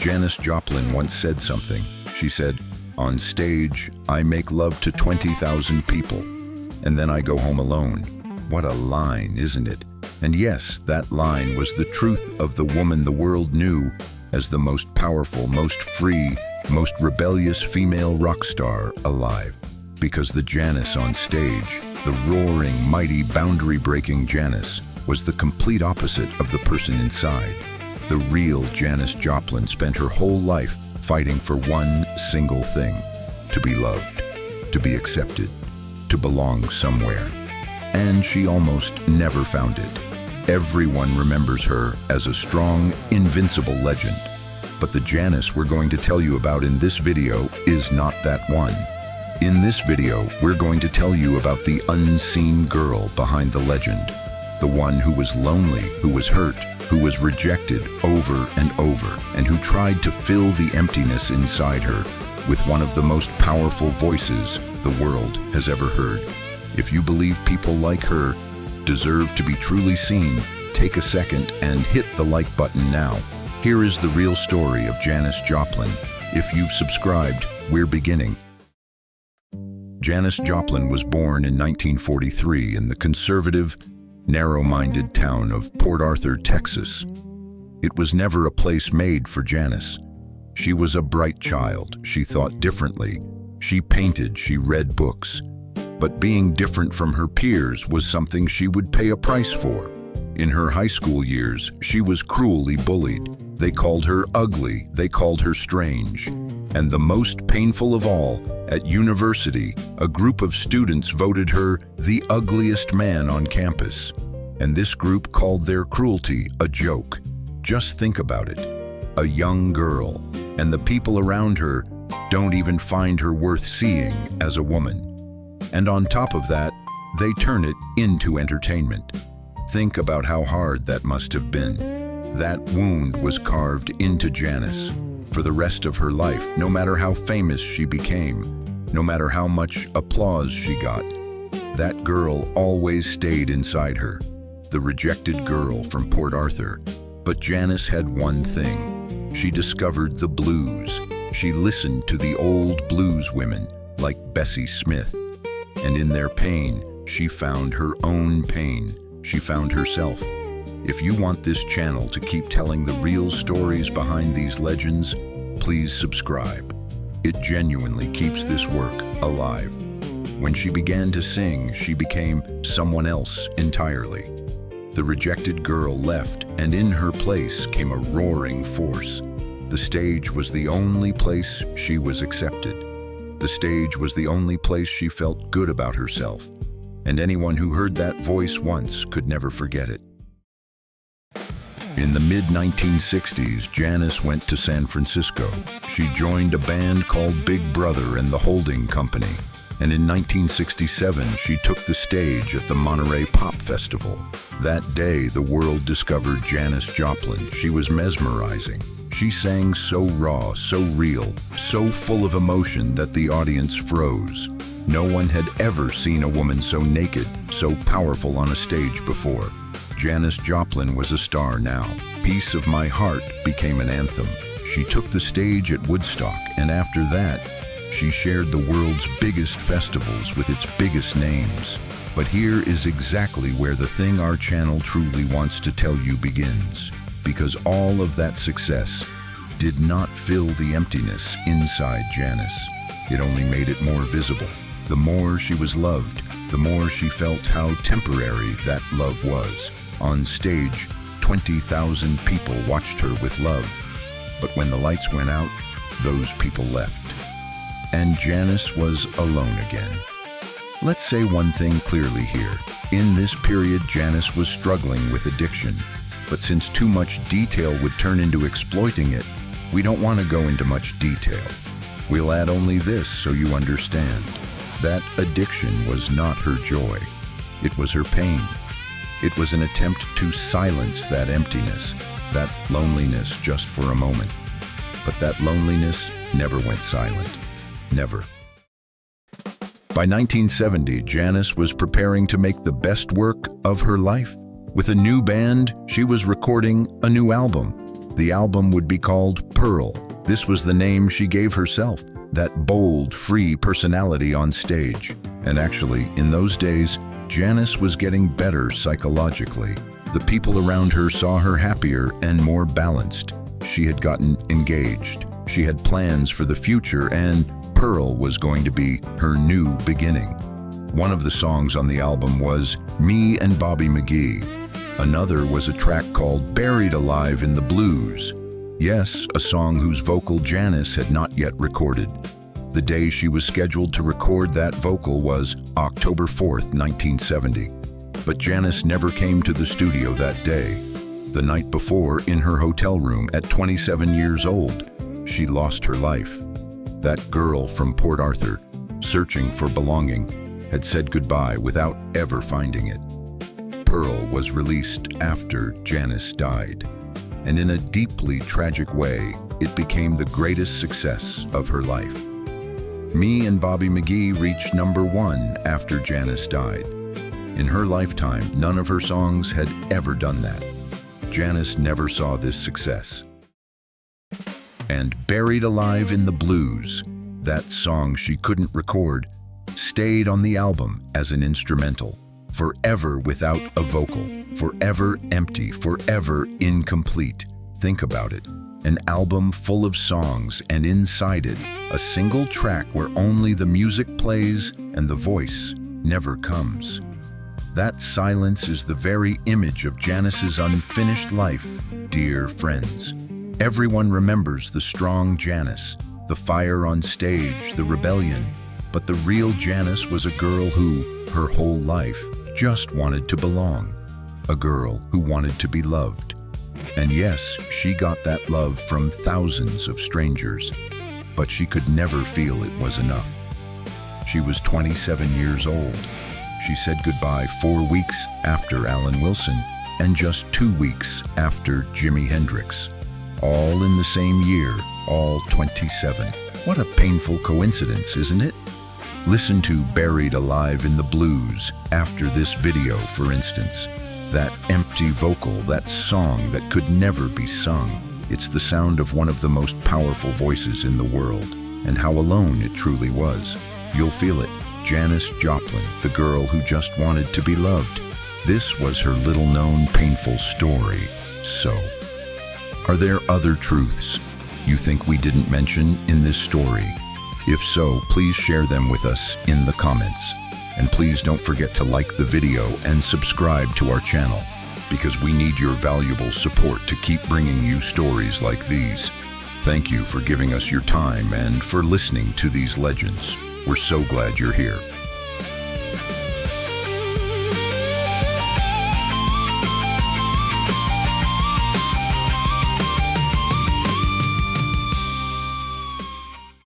Janis Joplin once said something. She said, "On stage, I make love to 20,000 people, and then I go home alone." What a line, isn't it? And yes, that line was the truth of the woman the world knew as the most powerful, most free, most rebellious female rock star alive. Because the Janis on stage, the roaring, mighty, boundary-breaking Janis, was the complete opposite of the person inside. The real Janis Joplin spent her whole life fighting for one single thing: to be loved, to be accepted, to belong somewhere. And she almost never found it. Everyone remembers her as a strong, invincible legend. But the Janis we're going to tell you about in this video is not that one. In this video, we're going to tell you about the unseen girl behind the legend. The one who was lonely, who was hurt, who was rejected over and over, and who tried to fill the emptiness inside her with one of the most powerful voices the world has ever heard. If you believe people like her deserve to be truly seen, take a second and hit the like button now. Here is the real story of Janis Joplin. If you've subscribed, we're beginning. Janis Joplin was born in 1943 in the conservative, narrow-minded town of Port Arthur, Texas. It was never a place made for Janis. She was a bright child. She thought differently. She painted, she read books. But being different from her peers was something she would pay a price for. In her high school years, she was cruelly bullied. They called her ugly, they called her strange. And the most painful of all, at university, a group of students voted her the ugliest man on campus. And this group called their cruelty a joke. Just think about it. A young girl, and the people around her don't even find her worth seeing as a woman. And on top of that, they turn it into entertainment. Think about how hard that must have been. That wound was carved into Janis. For the rest of her life, no matter how famous she became, no matter how much applause she got, that girl always stayed inside her, the rejected girl from Port Arthur. But Janis had one thing. She discovered the blues. She listened to the old blues women like Bessie Smith. And in their pain, she found her own pain. She found herself. If you want this channel to keep telling the real stories behind these legends, please subscribe. It genuinely keeps this work alive. When she began to sing, she became someone else entirely. The rejected girl left, and in her place came a roaring force. The stage was the only place she was accepted. The stage was the only place she felt good about herself. And anyone who heard that voice once could never forget it. In the mid-1960s, Janis went to San Francisco. She joined a band called Big Brother and the Holding Company. And in 1967, she took the stage at the Monterey Pop Festival. That day, the world discovered Janis Joplin. She was mesmerizing. She sang so raw, so real, so full of emotion that the audience froze. No one had ever seen a woman so naked, so powerful on a stage before. Janis Joplin was a star now. "Piece of My Heart" became an anthem. She took the stage at Woodstock, and after that, she shared the world's biggest festivals with its biggest names. But here is exactly where the thing our channel truly wants to tell you begins. Because all of that success did not fill the emptiness inside Janis. It only made it more visible. The more she was loved, the more she felt how temporary that love was. On stage, 20,000 people watched her with love. But when the lights went out, those people left. And Janis was alone again. Let's say one thing clearly here. In this period, Janis was struggling with addiction. But since too much detail would turn into exploiting it, we don't want to go into much detail. We'll add only this so you understand. That addiction was not her joy. It was her pain. It was an attempt to silence that emptiness, that loneliness just for a moment. But that loneliness never went silent. Never. By 1970, Janis was preparing to make the best work of her life. With a new band, she was recording a new album. The album would be called Pearl. This was the name she gave herself, that bold, free personality on stage. And actually, in those days, Janis was getting better psychologically. The people around her saw her happier and more balanced. She had gotten engaged. She had plans for the future, and Pearl was going to be her new beginning. One of the songs on the album was Me and Bobby McGee. Another was a track called Buried Alive in the Blues. Yes, a song whose vocal Janis had not yet recorded. The day she was scheduled to record that vocal was October 4th, 1970. But Janis never came to the studio that day. The night before, in her hotel room at 27 years old, she lost her life. That girl from Port Arthur, searching for belonging, had said goodbye without ever finding it. Pearl was released after Janis died, and in a deeply tragic way, it became the greatest success of her life. Me and Bobby McGee reached #1 after Janis died. In her lifetime, none of her songs had ever done that. Janis never saw this success. And Buried Alive in the Blues, that song she couldn't record, stayed on the album as an instrumental, forever without a vocal, forever empty, forever incomplete. Think about it. An album full of songs, and inside it, a single track where only the music plays and the voice never comes. That silence is the very image of Janis's unfinished life, dear friends. Everyone remembers the strong Janis, the fire on stage, the rebellion. But the real Janis was a girl who, her whole life, just wanted to belong. A girl who wanted to be loved. And yes, she got that love from thousands of strangers, but she could never feel it was enough. She was 27 years old. She said goodbye 4 weeks after Alan Wilson and just 2 weeks after Jimi Hendrix. All in the same year, all 27. What a painful coincidence, isn't it? Listen to Buried Alive in the Blues after this video, for instance. That empty vocal, that song that could never be sung. It's the sound of one of the most powerful voices in the world. And how alone it truly was. You'll feel it. Janis Joplin, the girl who just wanted to be loved. This was her little-known painful story. So, are there other truths you think we didn't mention in this story? If so, please share them with us in the comments. And please don't forget to like the video and subscribe to our channel, because we need your valuable support to keep bringing you stories like these. Thank you for giving us your time and for listening to these legends. We're so glad you're here.